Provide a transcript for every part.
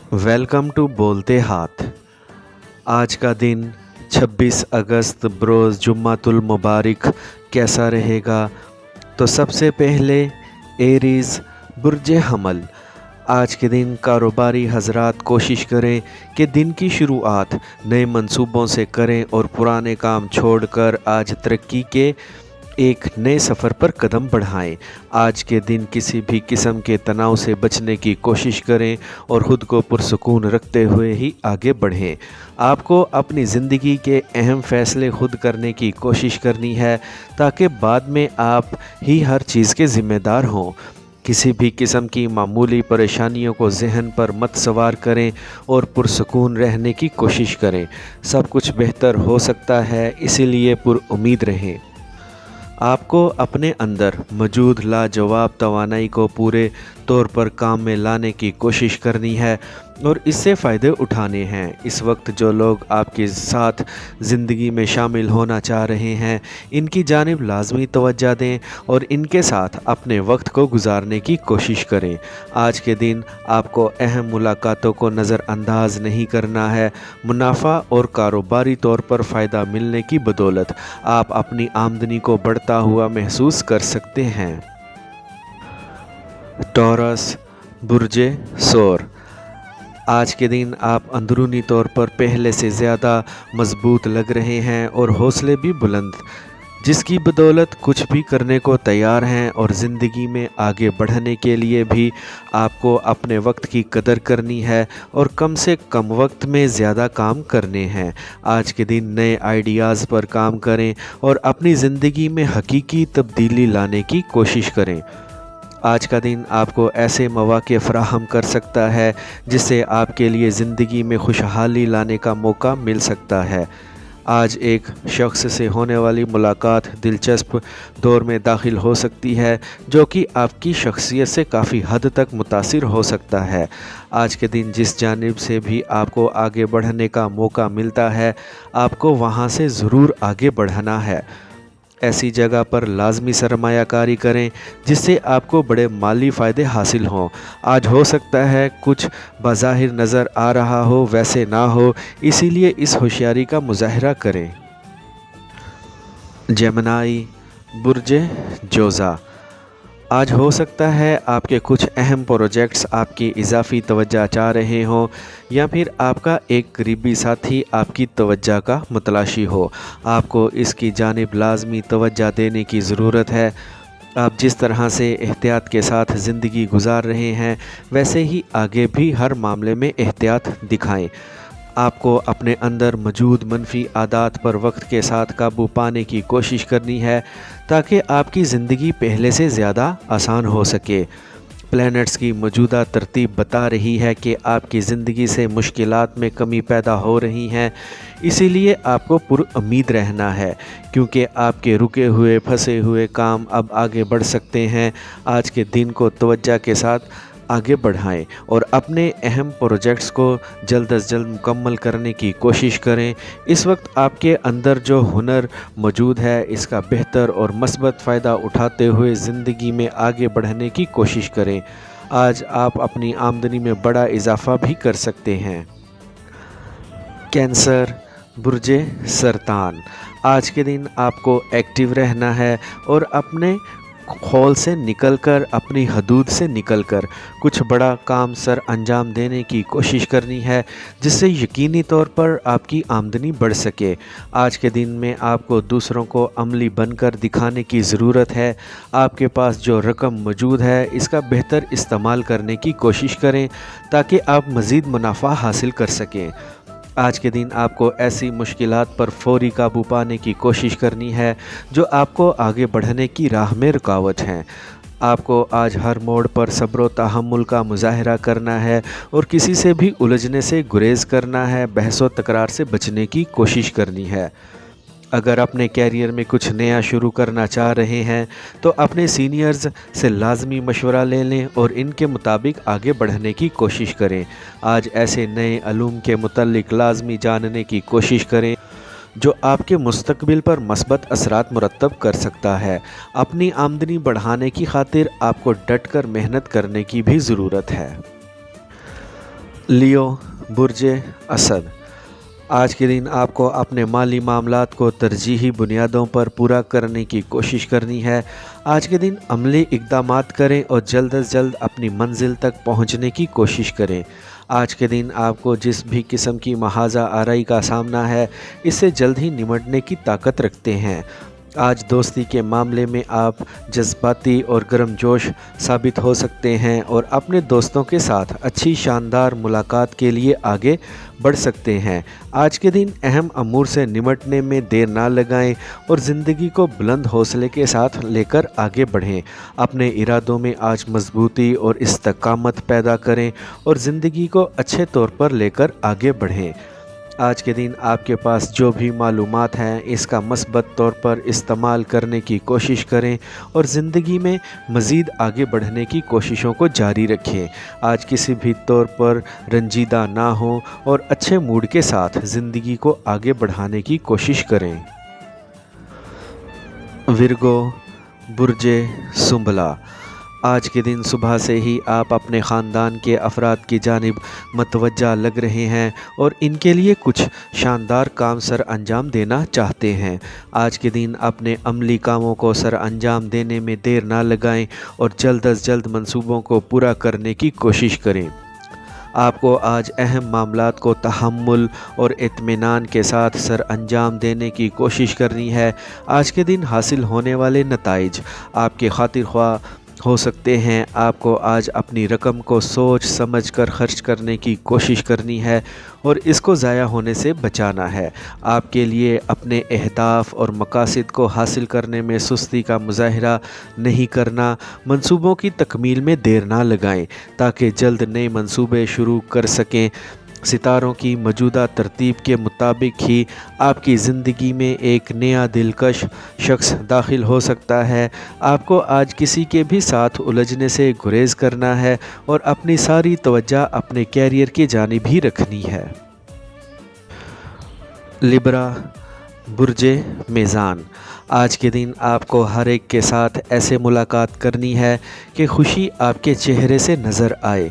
Welcome to बोलते हाथ। आज का दिन 26 अगस्त बरोज़ जुम्मतुल मुबारक कैसा रहेगा? तो सबसे पहले एरीज़ बुर्ज हमल। आज के दिन कारोबारी हजरात कोशिश करें कि दिन की शुरुआत नए मंसूबों से करें और पुराने काम छोड़कर आज तरक्की के एक नए सफ़र पर कदम बढ़ाएं। आज के दिन किसी भी किस्म के तनाव से बचने की कोशिश करें और ख़ुद को पुरसुकून रखते हुए ही आगे बढ़ें। आपको अपनी ज़िंदगी के अहम फ़ैसले खुद करने की कोशिश करनी है ताकि बाद में आप ही हर चीज़ के ज़िम्मेदार हों। किसी भी किस्म की मामूली परेशानियों को जहन पर मत सवार करें और पुरसुकून रहने की कोशिश करें। सब कुछ बेहतर हो सकता है, इसीलिए पुरुम्मीद रहें। आपको अपने अंदर मौजूद लाजवाब तवानाई को पूरे तौर पर काम में लाने की कोशिश करनी है और इससे फ़ायदे उठाने हैं। इस वक्त जो लोग आपके साथ ज़िंदगी में शामिल होना चाह रहे हैं, इनकी जानिब लाजमी तवज्जो दें और इनके साथ अपने वक्त को गुजारने की कोशिश करें। आज के दिन आपको अहम मुलाकातों को नज़रअंदाज नहीं करना है। मुनाफा और कारोबारी तौर पर फ़ायदा मिलने की बदौलत आप अपनी आमदनी को बढ़ता हुआ महसूस कर सकते हैं। टॉरस बुर्ज सौर। आज के दिन आप अंदरूनी तौर पर पहले से ज़्यादा मजबूत लग रहे हैं और हौसले भी बुलंद, जिसकी बदौलत कुछ भी करने को तैयार हैं और ज़िंदगी में आगे बढ़ने के लिए भी आपको अपने वक्त की कदर करनी है और कम से कम वक्त में ज़्यादा काम करने हैं। आज के दिन नए आइडियाज़ पर काम करें और अपनी ज़िंदगी में हकीकी तब्दीली लाने की कोशिश करें। आज का दिन आपको ऐसे मौक़े फ़राहम कर सकता है जिससे आपके लिए ज़िंदगी में खुशहाली लाने का मौका मिल सकता है। आज एक शख्स से होने वाली मुलाकात दिलचस्प दौर में दाखिल हो सकती है जो कि आपकी शख्सियत से काफ़ी हद तक मुतासिर हो सकता है। आज के दिन जिस जानिब से भी आपको आगे बढ़ने का मौका मिलता है, आपको वहाँ से ज़रूर आगे बढ़ना है। ऐसी जगह पर लाजमी सरमायाकारी करें जिससे आपको बड़े माली फ़ायदे हासिल हों। आज हो सकता है कुछ बज़ाहिर नज़र आ रहा हो वैसे ना हो, इसीलिए इस होशियारी का मुज़ाहरा करें। जेमिनी बुर्ज जोज़ा। आज हो सकता है आपके कुछ अहम प्रोजेक्ट्स आपकी इजाफ़ी तवज्जो चाह रहे हों या फिर आपका एक करीबी साथी आपकी तवज्जो का मुतलाशी हो। आपको इसकी जानिब लाजमी तवज्जो देने की ज़रूरत है। आप जिस तरह से एहतियात के साथ ज़िंदगी गुजार रहे हैं, वैसे ही आगे भी हर मामले में एहतियात दिखाएं। आपको अपने अंदर मौजूद मनफी आदत पर वक्त के साथ काबू पाने की कोशिश करनी है ताकि आपकी ज़िंदगी पहले से ज़्यादा आसान हो सके। प्लैनेट्स की मौजूदा तरतीब बता रही है कि आपकी ज़िंदगी से मुश्किलात में कमी पैदा हो रही हैं, इसीलिए आपको पुरुम्मीद रहना है क्योंकि आपके रुके हुए फंसे हुए काम अब आगे बढ़ सकते हैं। आज के दिन को तवज्जो के साथ आगे बढ़ाएं और अपने अहम प्रोजेक्ट्स को जल्द अज जल्द मुकम्मल करने की कोशिश करें। इस वक्त आपके अंदर जो हुनर मौजूद है, इसका बेहतर और मस्बत फ़ायदा उठाते हुए ज़िंदगी में आगे बढ़ने की कोशिश करें। आज आप अपनी आमदनी में बड़ा इजाफ़ा भी कर सकते हैं। कैंसर बुर्ज सरतान। आज के दिन आपको एक्टिव रहना है और अपने खौल से निकलकर, अपनी हदूद से निकलकर कुछ बड़ा काम सर अंजाम देने की कोशिश करनी है जिससे यकीनी तौर पर आपकी आमदनी बढ़ सके। आज के दिन में आपको दूसरों को अमली बनकर दिखाने की ज़रूरत है। आपके पास जो रकम मौजूद है, इसका बेहतर इस्तेमाल करने की कोशिश करें ताकि आप मज़ीद मुनाफा हासिल कर सकें। आज के दिन आपको ऐसी मुश्किलात पर फौरी काबू पाने की कोशिश करनी है जो आपको आगे बढ़ने की राह में रुकावट हैं। आपको आज हर मोड़ पर सब्र व तहम्मुल का मुज़ाहरा करना है और किसी से भी उलझने से गुरेज़ करना है, बहस व तकरार से बचने की कोशिश करनी है। अगर अपने कैरियर में कुछ नया शुरू करना चाह रहे हैं तो अपने सीनियर्स से लाजमी मशवरा ले लें और इनके मुताबिक आगे बढ़ने की कोशिश करें। आज ऐसे नए अलूम के मुतल्लिक लाजमी जानने की कोशिश करें जो आपके मुस्तकबिल पर मस्बत असरात मुरतब कर सकता है। अपनी आमदनी बढ़ाने की खातिर आपको डट कर मेहनत करने की भी ज़रूरत है। लियो बुर्ज असद, आज के दिन आपको अपने माली मामलात को तरजीही बुनियादों पर पूरा करने की कोशिश करनी है। आज के दिन अमली इक़दामात करें और जल्द अज जल्द अपनी मंजिल तक पहुंचने की कोशिश करें। आज के दिन आपको जिस भी किस्म की महाजा आराई का सामना है, इससे जल्द ही निमटने की ताकत रखते हैं। आज दोस्ती के मामले में आप जज्बाती और गर्मजोश साबित हो सकते हैं और अपने दोस्तों के साथ अच्छी शानदार मुलाकात के लिए आगे बढ़ सकते हैं। आज के दिन अहम अमूर से निमटने में देर ना लगाएं और ज़िंदगी को बुलंद हौसले के साथ लेकर आगे बढ़ें। अपने इरादों में आज मजबूती और इस्तकामत पैदा करें और ज़िंदगी को अच्छे तौर पर लेकर आगे बढ़ें। आज के दिन आपके पास जो भी मालूमात हैं, इसका मस्बत तौर पर इस्तेमाल करने की कोशिश करें और ज़िंदगी में मज़ीद आगे बढ़ने की कोशिशों को जारी रखें। आज किसी भी तौर पर रंजीदा ना हो और अच्छे मूड के साथ ज़िंदगी को आगे बढ़ाने की कोशिश करें। विरगो बुर्ज सुंबला, आज के दिन सुबह से ही आप अपने ख़ानदान के अफराद की जानिब मतवज्जा लग रहे हैं और इनके लिए कुछ शानदार काम सर अंजाम देना चाहते हैं। आज के दिन अपने अमली कामों को सर अंजाम देने में देर ना लगाएं और जल्द अज जल्द मंसूबों को पूरा करने की कोशिश करें। आपको आज अहम मामलात को तहम्मुल और इत्मीनान के साथ सर अंजाम देने की कोशिश करनी है। आज के दिन हासिल होने वाले नताइज आपके खातिर ख्वाह हो सकते हैं। आपको आज अपनी रकम को सोच समझ कर खर्च करने की कोशिश करनी है और इसको ज़ाया होने से बचाना है। आपके लिए अपने अहदाफ और मकासद को हासिल करने में सुस्ती का मुजाहरा नहीं करना। मंसूबों की तकमील में देर ना लगाएं ताकि जल्द नए मंसूबे शुरू कर सकें। सितारों की मौजूदा तरतीब के मुताबिक ही आपकी ज़िंदगी में एक नया दिलकश शख्स दाखिल हो सकता है। आपको आज किसी के भी साथ उलझने से गुरेज करना है और अपनी सारी तवज्जो अपने कैरियर की जानिब ही रखनी है। लिब्रा बुर्ज मीज़ान, आज के दिन आपको हर एक के साथ ऐसे मुलाकात करनी है कि खुशी आपके चेहरे से नज़र आए।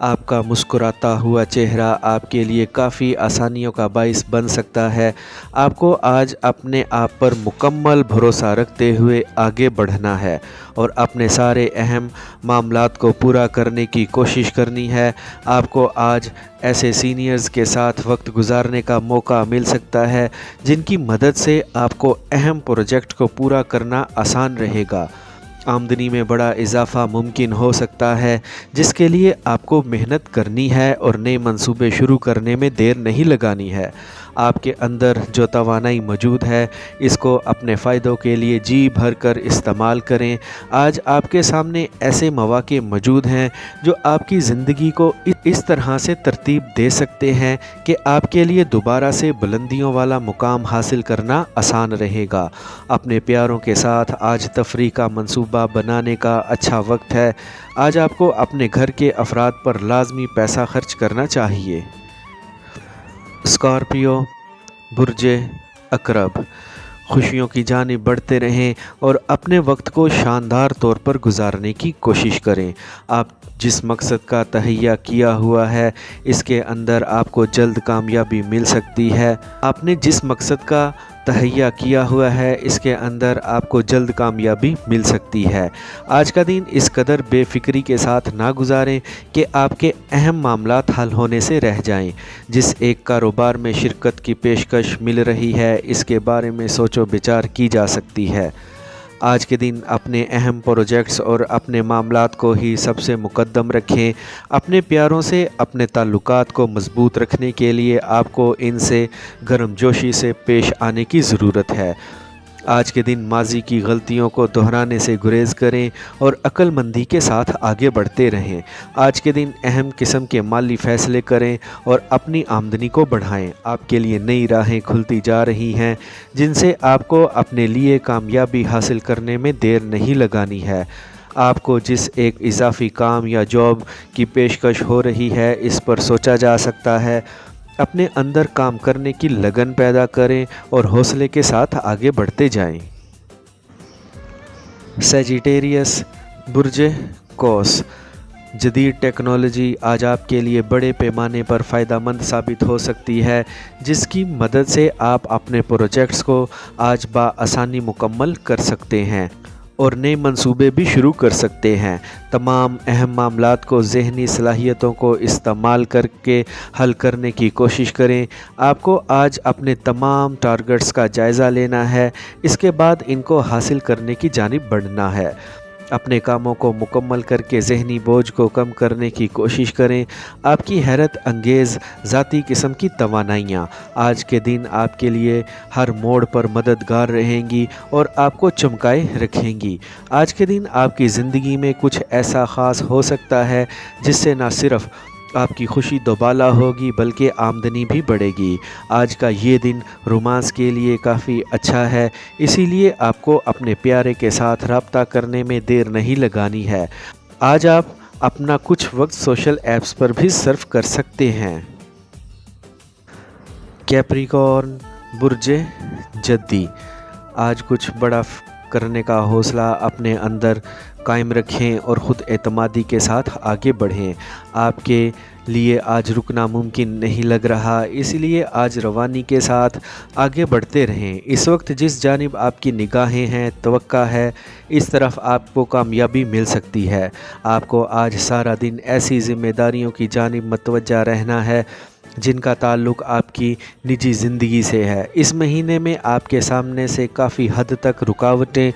आपका मुस्कुराता हुआ चेहरा आपके लिए काफ़ी आसानियों का बाइस बन सकता है। आपको आज अपने आप पर मुकम्मल भरोसा रखते हुए आगे बढ़ना है और अपने सारे अहम मामलात को पूरा करने की कोशिश करनी है। आपको आज ऐसे सीनियर्स के साथ वक्त गुजारने का मौका मिल सकता है जिनकी मदद से आपको अहम प्रोजेक्ट को पूरा करना आसान रहेगा। आमदनी में बड़ा इजाफ़ा मुमकिन हो सकता है जिसके लिए आपको मेहनत करनी है और नए मंसूबे शुरू करने में देर नहीं लगानी है। आपके अंदर जो तवानाई मौजूद है, इसको अपने फ़ायदों के लिए जी भर कर इस्तेमाल करें। आज आपके सामने ऐसे मौके मौजूद हैं जो आपकी ज़िंदगी को इस तरह से तरतीब दे सकते हैं कि आपके लिए दोबारा से बुलंदियों वाला मुकाम हासिल करना आसान रहेगा। अपने प्यारों के साथ आज तफरीह का मंसूबा बनाने का अच्छा वक्त है। आज आपको अपने घर के अफराद पर लाजमी पैसा खर्च करना चाहिए। स्कॉर्पियो बुर्ज अकरब, खुशियों की जानिब बढ़ते रहें और अपने वक्त को शानदार तौर पर गुजारने की कोशिश करें। आप जिस मकसद का तहैया किया हुआ है, इसके अंदर आपको जल्द कामयाबी मिल सकती है। आपने जिस मकसद का तहैया किया हुआ है, इसके अंदर आपको जल्द कामयाबी मिल सकती है। आज का दिन इस कदर बेफिक्री के साथ ना गुजारें कि आपके अहम मामलात हल होने से रह जाएं। जिस एक कारोबार में शिरकत की पेशकश मिल रही है, इसके बारे में सोचो विचार की जा सकती है। आज के दिन अपने अहम प्रोजेक्ट्स और अपने मामलात को ही सबसे मुकद्दम रखें। अपने प्यारों से अपने ताल्लुकात को मज़बूत रखने के लिए आपको इनसे गर्मजोशी से पेश आने की ज़रूरत है। आज के दिन माजी की गलतियों को दोहराने से गुरेज करें और अक्लमंदी के साथ आगे बढ़ते रहें। आज के दिन अहम किस्म के माली फ़ैसले करें और अपनी आमदनी को बढ़ाएं। आपके लिए नई राहें खुलती जा रही हैं जिनसे आपको अपने लिए कामयाबी हासिल करने में देर नहीं लगानी है। आपको जिस एक इजाफ़ी काम या जॉब की पेशकश हो रही है, इस पर सोचा जा सकता है। अपने अंदर काम करने की लगन पैदा करें और हौसले के साथ आगे बढ़ते जाएं। सैजिटेरियस बुर्ज कौस, जदीद टेक्नोलॉजी आज आपके लिए बड़े पैमाने पर फ़ायदेमंद साबित हो सकती है, जिसकी मदद से आप अपने प्रोजेक्ट्स को आज बआसानी मुकम्मल कर सकते हैं और नए मंसूबे भी शुरू कर सकते हैं। तमाम अहम मामलात को ज़हनी सलाहियतों को इस्तेमाल करके हल करने की कोशिश करें। आपको आज अपने तमाम टारगेट्स का जायज़ा लेना है, इसके बाद इनको हासिल करने की जानिब बढ़ना है। अपने कामों को मुकम्मल करके ज़हनी बोझ को कम करने की कोशिश करें। आपकी हैरत अंगेज़ ज़ाती किस्म की तवानाइयाँ आज के दिन आपके लिए हर मोड़ पर मददगार रहेंगी और आपको चमकाए रखेंगी। आज के दिन आपकी ज़िंदगी में कुछ ऐसा ख़ास हो सकता है जिससे न सिर्फ़ आपकी खुशी दोबाला होगी बल्कि आमदनी भी बढ़ेगी। आज का ये दिन रोमांस के लिए काफ़ी अच्छा है, इसीलिए आपको अपने प्यारे के साथ रब्ता करने में देर नहीं लगानी है। आज आप अपना कुछ वक्त सोशल ऐप्स पर भी सर्फ कर सकते हैं। कैप्रिकॉर्न बुर्जे जद्दी, आज कुछ बड़ा करने का हौसला अपने अंदर कायम रखें और ख़ुद एतमादी के साथ आगे बढ़ें। आपके लिए आज रुकना मुमकिन नहीं लग रहा, इसलिए आज रवानी के साथ आगे बढ़ते रहें। इस वक्त जिस जानिब आपकी निगाहें हैं, तवक्का है, इस तरफ आपको कामयाबी मिल सकती है। आपको आज सारा दिन ऐसी ज़िम्मेदारियों की जानिब मतवज्जा रहना है जिनका ताल्लुक़ आपकी निजी ज़िंदगी से है। इस महीने में आपके सामने से काफ़ी हद तक रुकावटें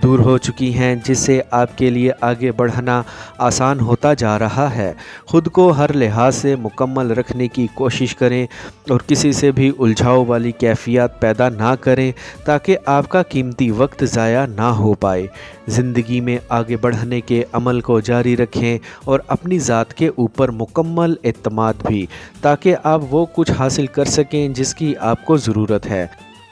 दूर हो चुकी हैं, जिससे आपके लिए आगे बढ़ना आसान होता जा रहा है। ख़ुद को हर लिहाज से मुकम्मल रखने की कोशिश करें और किसी से भी उलझाव वाली कैफियत पैदा ना करें ताकि आपका कीमती वक्त ज़ाया ना हो पाए। ज़िंदगी में आगे बढ़ने के अमल को जारी रखें और अपनी ज़ात के ऊपर मुकम्मल एतमाद भी, ताकि आप वो कुछ हासिल कर सकें जिसकी आपको ज़रूरत है।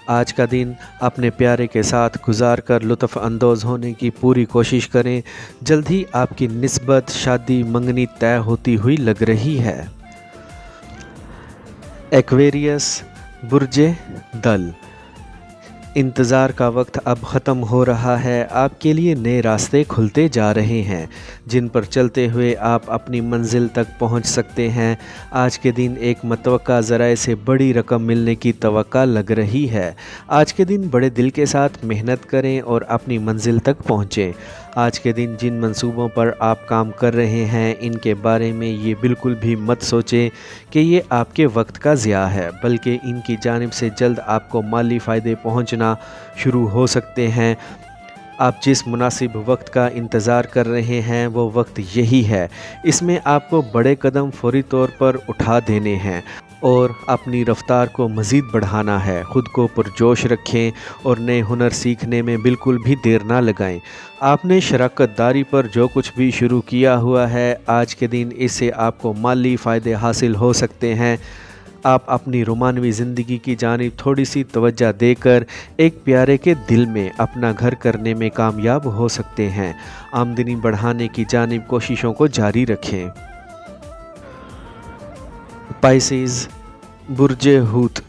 आज का दिन अपने प्यारे के साथ गुजार कर लुत्फ़ अंदोज़ होने की पूरी कोशिश करें। जल्द ही आपकी निस्बत शादी मंगनी तय होती हुई लग रही है। एक्वेरियस बुर्जे दल, इंतज़ार का वक्त अब ख़त्म हो रहा है। आपके लिए नए रास्ते खुलते जा रहे हैं जिन पर चलते हुए आप अपनी मंजिल तक पहुंच सकते हैं। आज के दिन एक मतवक्का ज़राए से बड़ी रकम मिलने की तवक्का लग रही है। आज के दिन बड़े दिल के साथ मेहनत करें और अपनी मंजिल तक पहुँचें। आज के दिन जिन मंसूबों पर आप काम कर रहे हैं, इनके बारे में ये बिल्कुल भी मत सोचें कि ये आपके वक्त का ज़िया है, बल्कि इनकी जानिब से जल्द आपको माली फ़ायदे पहुंचना शुरू हो सकते हैं। आप जिस मुनासिब वक्त का इंतज़ार कर रहे हैं वो वक्त यही है। इसमें आपको बड़े कदम फौरी तौर पर उठा देने हैं और अपनी रफ्तार को मज़ीद बढ़ाना है। ख़ुद को पुरजोश रखें और नए हुनर सीखने में बिल्कुल भी देर ना लगाएं। आपने शराकत दारी पर जो कुछ भी शुरू किया हुआ है, आज के दिन इससे आपको माली फ़ायदे हासिल हो सकते हैं। आप अपनी रोमानवी ज़िंदगी की जानिब थोड़ी सी तवज्जो देकर एक प्यारे के दिल में अपना घर करने में कामयाब हो सकते हैं। आमदनी बढ़ाने की जानिब कोशिशों को जारी रखें। पाइसेस बुर्जे हूत,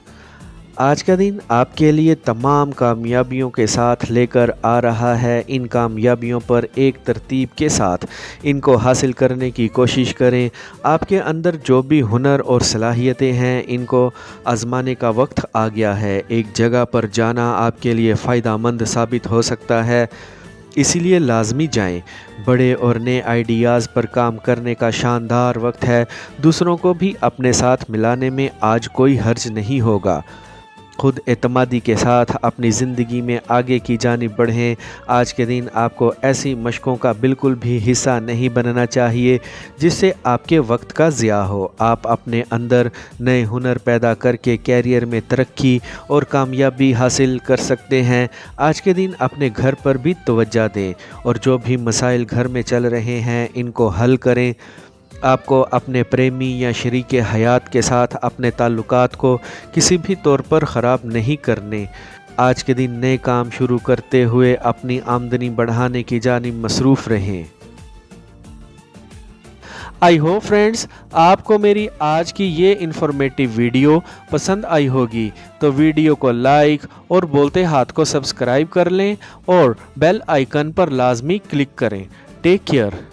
आज का दिन आपके लिए तमाम कामयाबियों के साथ लेकर आ रहा है। इन कामयाबियों पर एक तरतीब के साथ इनको हासिल करने की कोशिश करें। आपके अंदर जो भी हुनर और सलाहियतें हैं, इनको आजमाने का वक्त आ गया है। एक जगह पर जाना आपके लिए फ़ायदेमंद साबित हो सकता है, इसीलिए लाजमी जाएं। बड़े और नए आइडियाज़ पर काम करने का शानदार वक्त है। दूसरों को भी अपने साथ मिलाने में आज कोई हर्ज नहीं होगा। खुद एतमादी के साथ अपनी ज़िंदगी में आगे की जानिब बढ़ें। आज के दिन आपको ऐसी मशकों का बिल्कुल भी हिस्सा नहीं बनना चाहिए जिससे आपके वक्त का ज़िया हो। आप अपने अंदर नए हुनर पैदा करके कैरियर में तरक्की और कामयाबी हासिल कर सकते हैं। आज के दिन अपने घर पर भी तवज्जो दें और जो भी मसाइल घर में चल रहे हैं इनको हल करें। आपको अपने प्रेमी या शरीक हयात के साथ अपने ताल्लुकात को किसी भी तौर पर ख़राब नहीं करने। आज के दिन नए काम शुरू करते हुए अपनी आमदनी बढ़ाने की जानिब मसरूफ़ रहें। आई होप फ्रेंड्स आपको मेरी आज की ये इन्फॉर्मेटिव वीडियो पसंद आई होगी, तो वीडियो को लाइक और बोलते हाथ को सब्सक्राइब कर लें और बेल आइकन पर लाजमी क्लिक करें। Take care.